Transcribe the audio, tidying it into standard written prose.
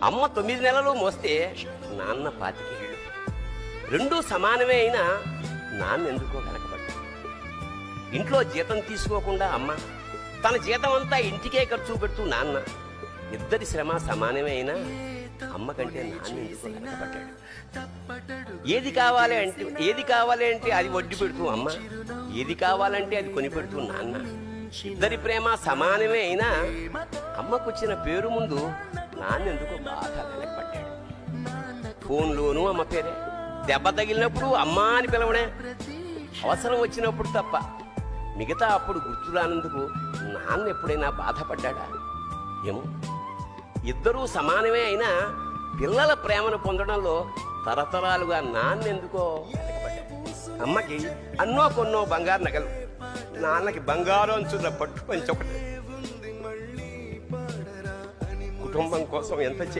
అమ్మ 9 నెలలు మోస్తే నాన్న 25 ఏళ్ళు. రెండూ సమానమే అయినా నాన్న ఎందుకో వెనకబడ్డా. ఇంట్లో జీతం తీసుకోకుండా అమ్మ, తన జీతం అంతా ఇంటికే ఖర్చు పెడుతూ నాన్న, ఇద్దరి శ్రమ సమానమే అయినా అమ్మ కంటే నాన్న ఎందుకో వెనకబడ్డాడు. ఏది కావాలి అంటే అది వడ్డీ పెడుతూ అమ్మ, ఏది కావాలంటే అది కొని పెడుతూ నాన్న. ఇద్దరి ప్రేమ సమానమే అయినా అమ్మకొచ్చిన పేరు ముందు నాన్న ఎందుకో బాగా వెనకబడ్డాడు. ఫోన్లోనూ అమ్మ పేరే, దెబ్బ తగిలినప్పుడు అమ్మ అని పిలవడే, అవసరం వచ్చినప్పుడు తప్ప మిగతా అప్పుడు గుర్తు రానందుకు నాన్న ఎప్పుడైనా బాధపడ్డాడా ఏమో. ఇద్దరూ సమానమే అయినా పిల్లల ప్రేమను పొందడంలో తరతరాలుగా నాన్నెందుకో వెనకబడ్డాడు. అమ్మకి అన్నో కొన్నో బంగారు నగలు, నాన్నకి బంగారు అంచున్న పట్టు పంచొకటి. కుటుంబం కోసం ఎంత